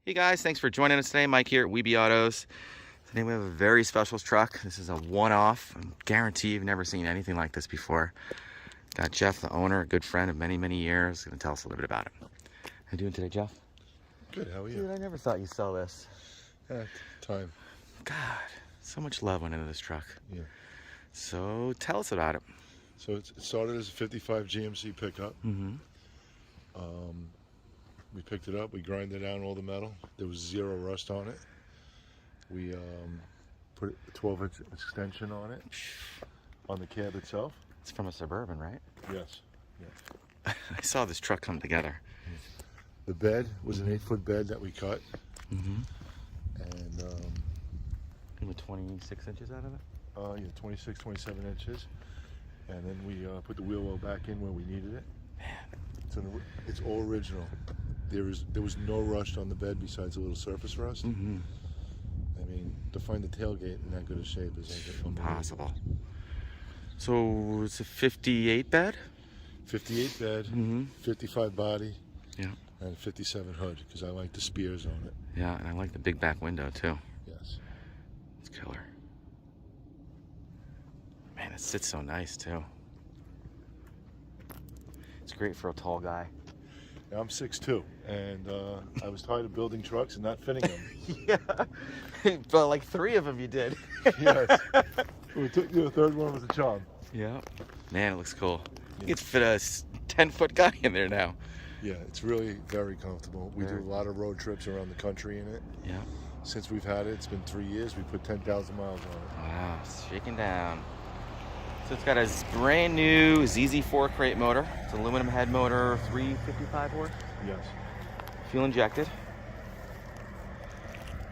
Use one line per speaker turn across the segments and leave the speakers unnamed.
Hey guys, thanks for joining us today. Mike here at Weeby Autos. Today we have a very special truck. This is a one-off. I guarantee you've never seen anything like this before. Got Jeff, the owner, a good friend of many, many years. Going to tell us a little bit about it. How you doing today, Jeff?
Good, how are you?
Dude, I never thought you'd sell this.
Time.
God, so much love went into this truck.
Yeah.
So tell us about it.
So it started as a 55 GMC pickup.
Mm-hmm.
We picked it up, we grinded down all the metal. There was zero rust on it. We put a 12-inch extension on it, on the cab itself.
It's from a Suburban, right?
Yes. Yeah.
I saw this truck come together.
The bed was an 8-foot bed that we cut.
Mm-hmm.
And
You went 26 inches out of it?
yeah, 26, 27 inches. And then we put the wheel well back in where we needed it.
Man.
It's all original. There was no rust on the bed besides a little surface rust.
Mm-hmm.
I mean, to find the tailgate in that good a shape is
Impossible. So it's a 58 bed?
58 bed,
Mm-hmm.
55 body,
Yeah.
and 57 hood, because I like the spears on it.
Yeah, and I like the big back window too.
Yes.
It's killer. Man, it sits so nice too. It's great for a tall guy.
Now, I'm 6'2", and I was tired of building trucks and not fitting them.
Yeah, but like 3 of them you did.
Yes. The third one was a charm.
Yeah. Man, it looks cool.
Yeah.
You could fit a 10-foot guy in there now.
Yeah, it's really very comfortable. We do
Very.
a lot of road trips around the country in it.
Yeah.
Since we've had it, it's been 3 years. We put 10,000 miles on it.
Wow, it's shaking down. So it's got a brand new ZZ4 crate motor. It's an aluminum head motor, 355 horse.
Yes.
Fuel injected.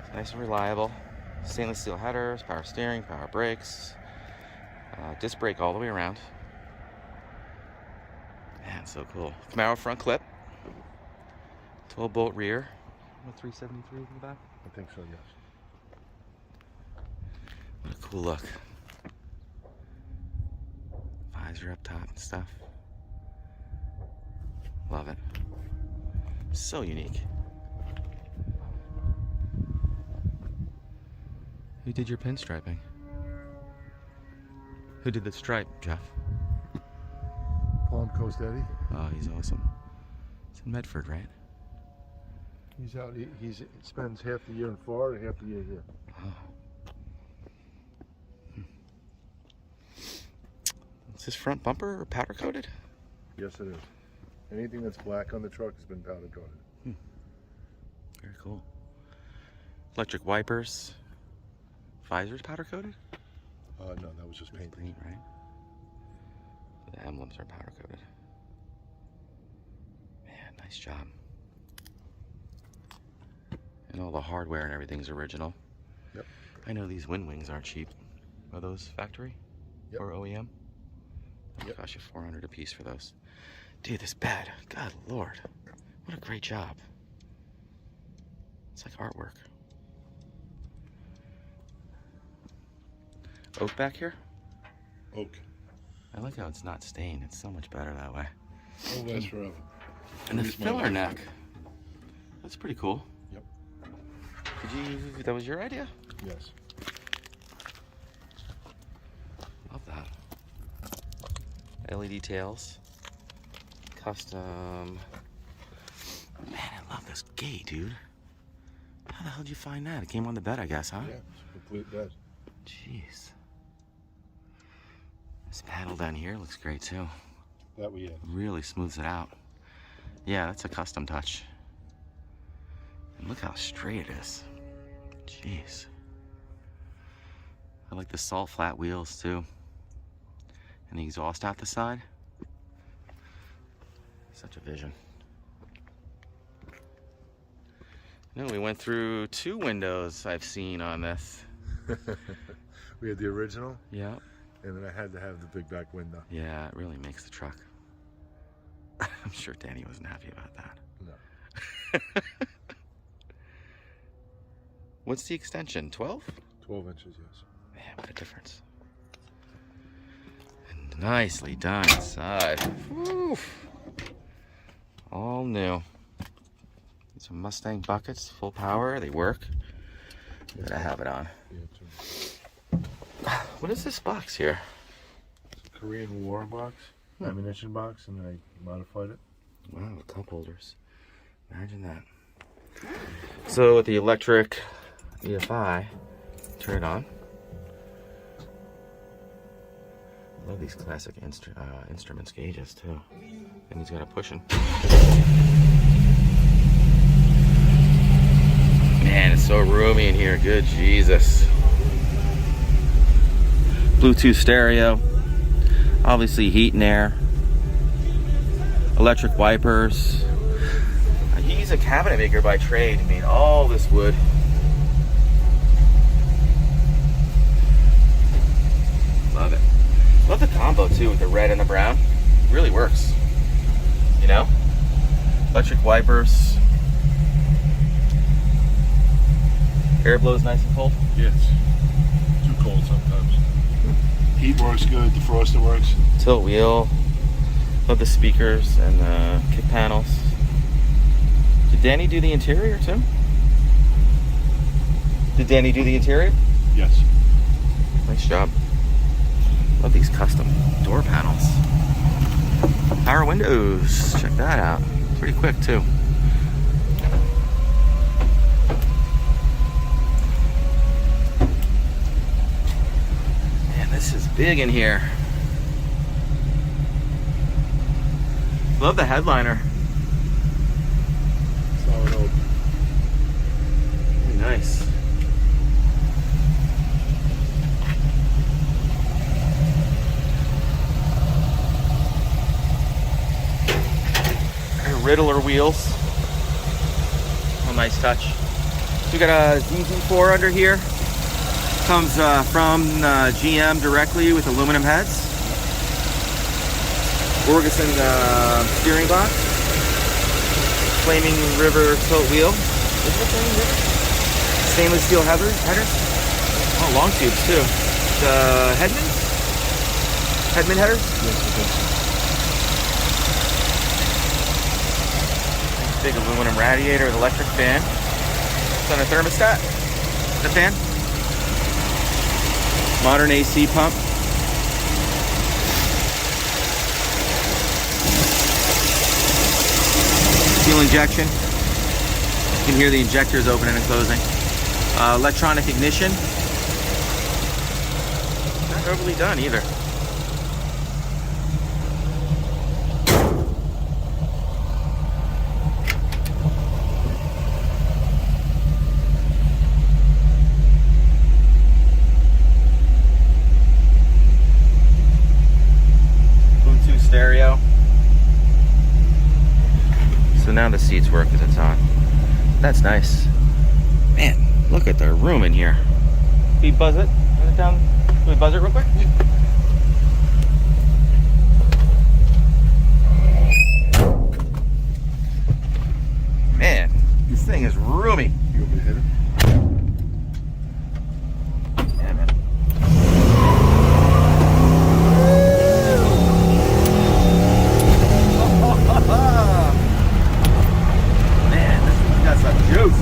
It's nice and reliable. Stainless steel headers, power steering, power brakes, disc brake all the way around. Man, so cool. Camaro front clip. 12-bolt rear. What, 373 in the back?
I think so, yes.
What a cool look. Visor up top and stuff. Love it. So unique. Who did your pinstriping? Who did the stripe, Jeff?
Palm Coast Eddie.
Oh, he's awesome. It's in Medford, right?
He's out. He spends half the year in Florida, half the year here.
Oh. Is this front bumper powder coated?
Yes, it is. Anything that's black on the truck has been powder coated.
Very cool. Electric wipers. Visors powder coated?
No, that was just paint.
Green, right? The emblems are powder coated. Man, nice job. And all the hardware and everything's original.
Yep.
I know these wind wings aren't cheap. Are those factory?
Yep.
Or OEM? That'll
Yep.
cost you $400 a piece for those. Dude, this bed. God Lord. What a great job. It's like artwork. Oak back here?
Oak.
I like how it's not stained. It's so much better that way.
It'll last forever.
And the
At least my
filler
life.
neck. That's pretty cool.
Yep.
That was your idea?
Yes.
Love that. LED tails. Custom. Man, I love this gate, dude. How the hell did you find that? It came on the bed, I guess, huh?
Yeah, it's a complete bed.
Jeez. This paddle down here looks great too.
That we had.
Really smooths it out. Yeah, that's a custom touch. And look how straight it is. Jeez. I like the salt flat wheels too. And the exhaust out the side. Such a vision. No, we went through 2 windows I've seen on this.
We had the original,
Yeah.
and then I had to have the big back window.
Yeah, it really makes the truck. I'm sure Danny wasn't happy about that.
No.
What's the extension? 12?
12 inches, yes.
Man, what a difference. And nicely done inside. Woo. All new. Some Mustang buckets, full power. They work. Gotta have it on. What is this box here?
It's a Korean War box, ammunition box, and I modified it.
Wow, cup holders. Imagine that. So with the electric EFI, turn it on. Love these classic instruments gauges too. And he's got a pushing. Man, it's so roomy in here. Good Jesus. Bluetooth stereo. Obviously heat and air. Electric wipers. He's a cabinet maker by trade. He made all this wood. Love it. Love the combo too with the red and the brown. Really works. You know? Electric wipers. Air blows nice and cold.
Yes. Too cold sometimes. Heat works good. Defroster works.
Tilt wheel. Love the speakers and the kick panels. Did Danny do the interior too? Did Danny do the interior?
Yes.
Nice job. Love these custom door panels. Power windows. Check that out. Pretty quick too. Man, this is big in here. Love the headliner.
Solid oak.
Very nice. Riddler wheels. Oh, nice touch. So we got a ZZ4 under here. Comes from GM directly with aluminum heads. Orgeson steering box. Flaming River tilt wheel. Is it Flaming River? Stainless steel headers. Oh, long tubes too. The Headman headers?
Yes,
Big aluminum radiator with electric fan. It's on a thermostat. The fan. Modern AC pump. Fuel injection. You can hear the injectors opening and closing. Electronic ignition. Not overly done either. Stereo. So now the seats work as it's on. That's nice. Man, look at the room in here. Can we buzz it? Is it down? Can we buzz it real quick? Man, this thing is roomy.
You want me to hit it?
Yeah, man. Man, this thing's got some juice.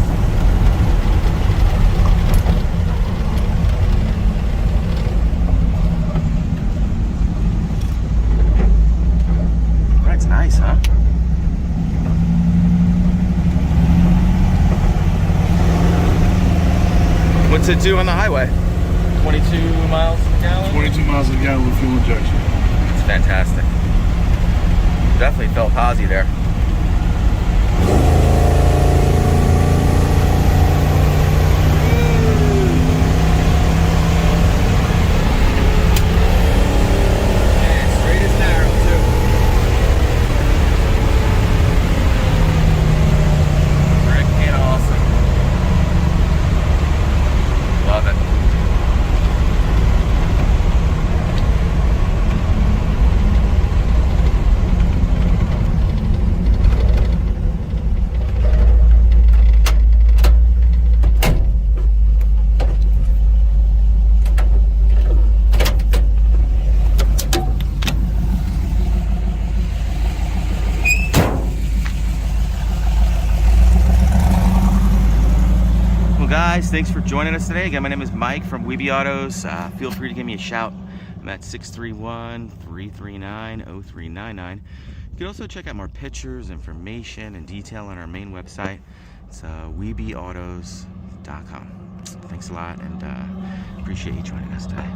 That's nice, huh? What's it do on the highway? 22 miles a gallon?
22 miles a gallon with fuel injection.
It's fantastic. Definitely felt Posy there. And straight as an arrow, too. Freaking awesome. Love it. guys, thanks for joining us today. Again, my name is Mike from Weeby Autos. Feel free to give me a shout. I'm at 631-339-0399. You can also check out more pictures, information, and detail on our main website. It's weebyautos.com. Thanks a lot, and appreciate you joining us today.